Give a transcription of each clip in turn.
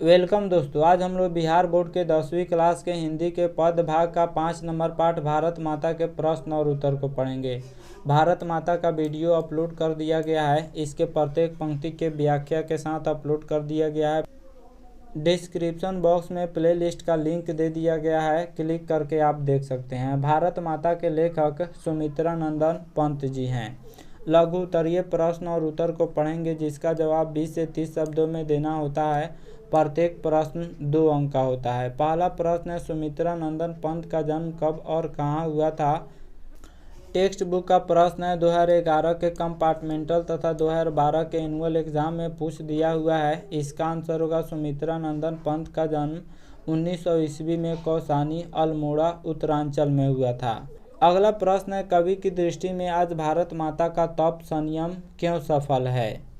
Welcome दोस्तों, आज हम लोग बिहार बोर्ड के 10वीं क्लास के हिंदी के पद भाग का 5 नंबर पाठ भारत माता के प्रश्न और उत्तर को पढ़ेंगे। भारत माता का वीडियो अपलोड कर दिया गया है। इसके प्रत्येक पंक्ति के व्याख्या के साथ अपलोड कर दिया गया है। डिस्क्रिप्शन बॉक्स में प्लेलिस्ट का लिंक दे दिया गया है, क्लिक करके आप देख सकते हैं। भारत माता के लेखक सुमित्रा नंदन पंत जी हैं। लघु उत्तरीय प्रश्न और उत्तर को पढ़ेंगे, जिसका जवाब 20 से 30 शब्दों में देना होता है। प्रत्येक प्रश्न 2 अंक का होता है। पहला प्रश्न है, सुमित्रा नंदन पंत का जन्म कब और कहाँ हुआ था। टेक्स्ट बुक का प्रश्न है, 2011 के कंपार्टमेंटल तथा 2012 के एनुअल एग्जाम में पूछ दिया हुआ है। इसका आंसर होगा सुमित्रा नंदन पंत का जन्म 1900 ईस्वी में कौसानी अल्मोड़ा उत्तरांचल में हुआ था। अगला प्रश्न है, कवि की दृष्टि में आज भारत माता का तप संयम क्यों सफल है।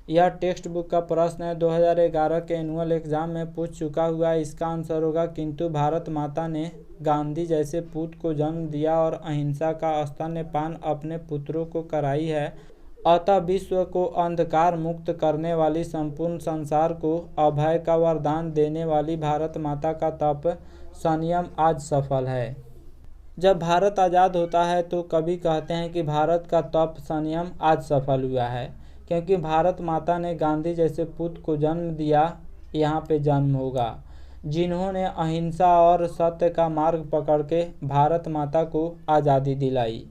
यह टेक्स्ट बुक का प्रश्न है, 2011 के एनुअल एग्जाम में पूछ चुका हुआ है। इसका आंसर होगा, किंतु भारत माता ने गांधी जैसे पूत को जन्म दिया और अहिंसा का स्तन्यपान अपने पुत्रों को कराई है। अतः विश्व को अंधकार मुक्त करने वाली, संपूर्ण संसार को अभय का वरदान देने वाली भारत माता का तप संयम आज सफल है। जब भारत आज़ाद होता है तो कवि कहते हैं कि भारत का तप संयम आज सफल हुआ है, क्योंकि भारत माता ने गांधी जैसे पुत्र को जन्म दिया। यहाँ पे जन्म होगा, जिन्होंने अहिंसा और सत्य का मार्ग पकड़ के भारत माता को आज़ादी दिलाई,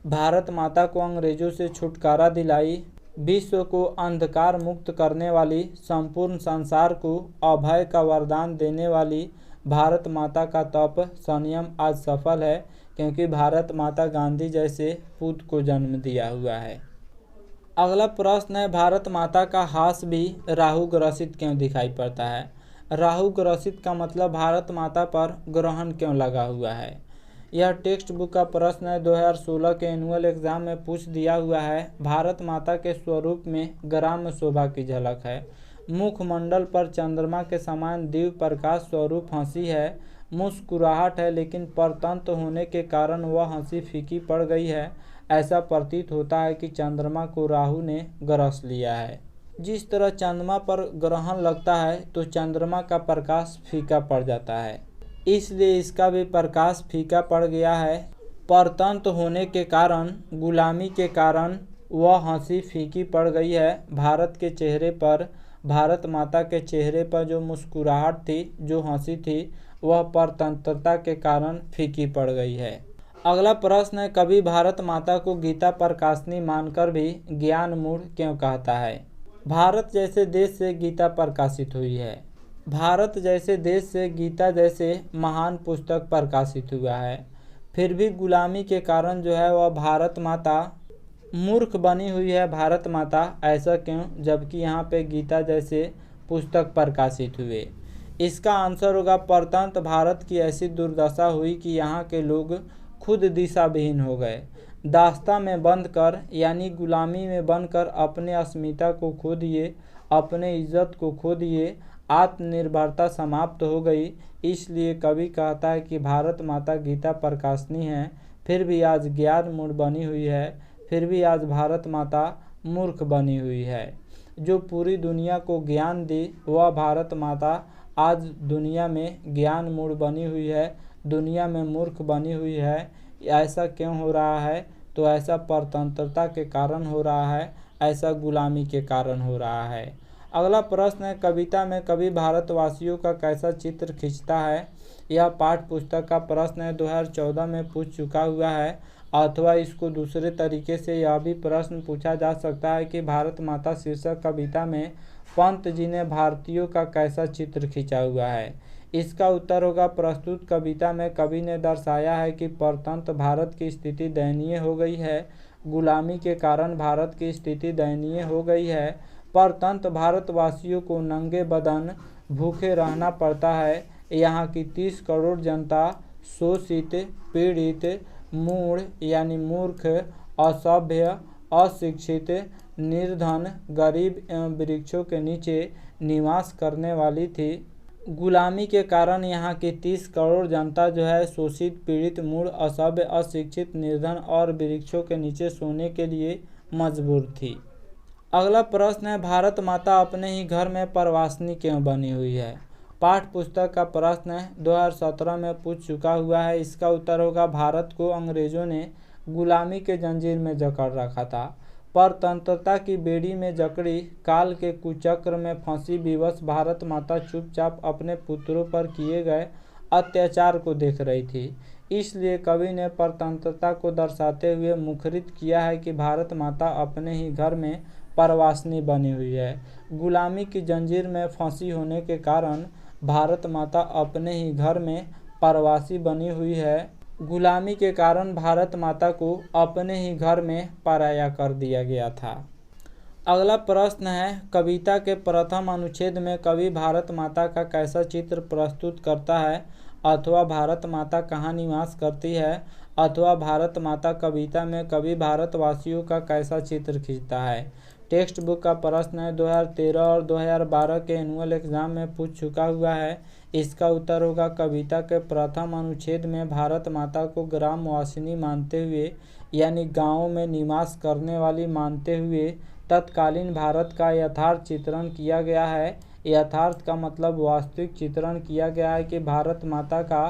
भारत माता को अंग्रेजों से छुटकारा दिलाई, विश्व को अंधकार मुक्त करने वाली, संपूर्ण संसार को अभय का वरदान देने वाली भारत माता का तप संयम आज सफल है, क्योंकि भारत माता गांधी जैसे पुत्र को जन्म दिया हुआ है। अगला प्रश्न है, भारत माता का हास भी राहु ग्रसित क्यों दिखाई पड़ता है। राहु ग्रसित का मतलब भारत माता पर ग्रहण क्यों लगा हुआ है। यह टेक्स्ट बुक का प्रश्न है, 2016 के एनुअल एग्जाम में पूछ दिया हुआ है। भारत माता के स्वरूप में ग्राम्य शोभा की झलक है। मुखमंडल पर चंद्रमा के समान दिव्य प्रकाश स्वरूप हंसी है। मुस्कुराहट है, लेकिन परतंत्र होने के कारण वह हंसी फीकी पड़ गई है। ऐसा प्रतीत होता है कि चंद्रमा को राहु ने ग्रस लिया है। जिस तरह चंद्रमा पर ग्रहण लगता है तो चंद्रमा का प्रकाश फीका पड़ जाता है, इसलिए इसका भी प्रकाश फीका पड़ गया है। परतंत्र होने के कारण, गुलामी के कारण वह हंसी फीकी पड़ गई है। भारत के चेहरे पर, भारत माता के चेहरे पर जो मुस्कुराहट थी, जो हंसी थी, वह परतंत्रता के कारण फीकी पड़ गई है। अगला प्रश्न है, कभी भारत माता को गीता प्रकाशनी मानकर भी ज्ञान मूढ़ क्यों कहता है। भारत जैसे देश से गीता प्रकाशित हुई है। भारत जैसे देश से गीता जैसे महान पुस्तक प्रकाशित हुआ है, फिर भी गुलामी के कारण जो है वह भारत माता मूर्ख बनी हुई है। भारत माता ऐसा क्यों, जबकि यहाँ पे गीता जैसे पुस्तक प्रकाशित हुए। इसका आंसर होगा, परतंत्र भारत की ऐसी दुर्दशा हुई कि यहाँ के लोग खुद दिशा विहीन हो गए। दास्ता में बंद कर, यानी गुलामी में बनकर अपने अस्मिता को खो दिए, अपने इज्जत को खो दिए, आत्मनिर्भरता समाप्त हो गई। इसलिए कवि कहता है कि भारत माता गीता प्रकाशनी है, फिर भी आज ज्ञान मूढ़ बनी हुई है, फिर भी आज भारत माता मूर्ख बनी हुई है। जो पूरी दुनिया को ज्ञान दी, वह भारत माता आज दुनिया में ज्ञान मूढ़ बनी हुई है, दुनिया में मूर्ख बनी हुई है। ऐसा क्यों हो रहा है, तो ऐसा परतंत्रता के कारण हो रहा है, ऐसा गुलामी के कारण हो रहा है। अगला प्रश्न है, कविता में कवि भारतवासियों का कैसा चित्र खींचता है। यह पाठ्य पुस्तक का प्रश्न है, 2014 में पूछ चुका हुआ है। अथवा इसको दूसरे तरीके से यह भी प्रश्न पूछा जा सकता है कि भारत माता शीर्षक कविता में पंत जी ने भारतीयों का कैसा चित्र खींचा हुआ है। इसका उत्तर होगा, प्रस्तुत कविता में कवि ने दर्शाया है कि परतंत्र भारत की स्थिति दयनीय हो गई है। गुलामी के कारण भारत की स्थिति दयनीय हो गई है। परतंत्र भारतवासियों को नंगे बदन भूखे रहना पड़ता है। यहाँ की 30 करोड़ जनता शोषित, पीड़ित, मूढ़ यानी मूर्ख, असभ्य, अशिक्षित, निर्धन, गरीब एवं वृक्षों के नीचे निवास करने वाली थी। गुलामी के कारण यहाँ की 30 करोड़ जनता जो है शोषित, पीड़ित, मूढ़, असभ्य, अशिक्षित, निर्धन और वृक्षों के नीचे सोने के लिए मजबूर थी। अगला प्रश्न है, भारत माता अपने ही घर में परवासनी क्यों बनी हुई है। पाठ्य पुस्तक का प्रश्न है, 2017 में पूछ चुका हुआ है। इसका उत्तर होगा, भारत को अंग्रेजों ने गुलामी के जंजीर में जकड़ रखा था। परतंत्रता की बेड़ी में जकड़ी काल के कुचक्र में फंसी विवश भारत माता चुपचाप अपने पुत्रों पर किए गए अत्याचार को देख रही थी। इसलिए कवि ने परतंत्रता को दर्शाते हुए मुखरित किया है कि भारत माता अपने ही घर में परवासनी बनी हुई है। गुलामी की जंजीर में फंसी होने के कारण भारत माता अपने ही घर में परवासी बनी हुई है। गुलामी के कारण भारत माता को अपने ही घर में पराया कर दिया गया था। अगला प्रश्न है, कविता के प्रथम अनुच्छेद में कवि भारत माता का कैसा चित्र प्रस्तुत करता है, अथवा भारत माता कहाँ निवास करती है, अथवा भारत माता कविता में कवि भारतवासियों का कैसा चित्र खींचता है। टेक्स्ट बुक का प्रश्न है, 2013 और 2012 के एनुअल एग्जाम में पूछ चुका हुआ है। इसका उत्तर होगा, कविता के प्रथम अनुच्छेद में भारत माता को ग्रामवासिनी मानते हुए, यानी गाँव में निवास करने वाली मानते हुए तत्कालीन भारत का यथार्थ चित्रण किया गया है। यथार्थ का मतलब वास्तविक चित्रण किया गया है कि भारत माता का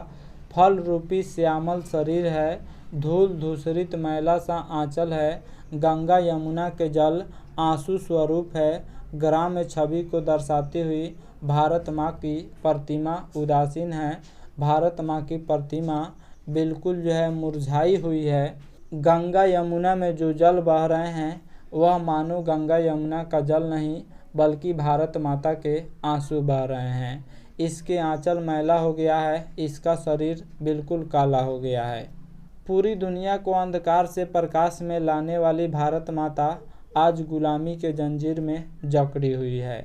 फल रूपी श्यामल शरीर है, धूल धूसरित मैला सा आंचल है, गंगा यमुना के जल आंसू स्वरूप है। ग्राम्य छवि को दर्शाती हुई भारत माँ की प्रतिमा उदासीन है। भारत माँ की प्रतिमा बिल्कुल मुरझाई हुई है। गंगा यमुना में जो जल बह रहे हैं वह मानो गंगा यमुना का जल नहीं बल्कि भारत माता के आंसू बह रहे हैं। इसके आंचल मैला हो गया है, इसका शरीर बिल्कुल काला हो गया है। पूरी दुनिया को अंधकार से प्रकाश में लाने वाली भारत माता आज गुलामी के जंजीर में जकड़ी हुई है।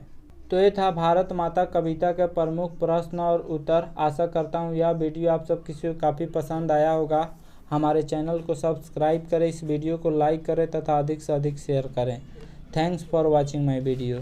तो ये था भारत माता कविता के प्रमुख प्रश्न और उत्तर। आशा करता हूँ यह वीडियो आप सब किसी को काफ़ी पसंद आया होगा। हमारे चैनल को सब्सक्राइब करें, इस वीडियो को लाइक करें तथा अधिक से अधिक शेयर करें। Thanks for watching my video.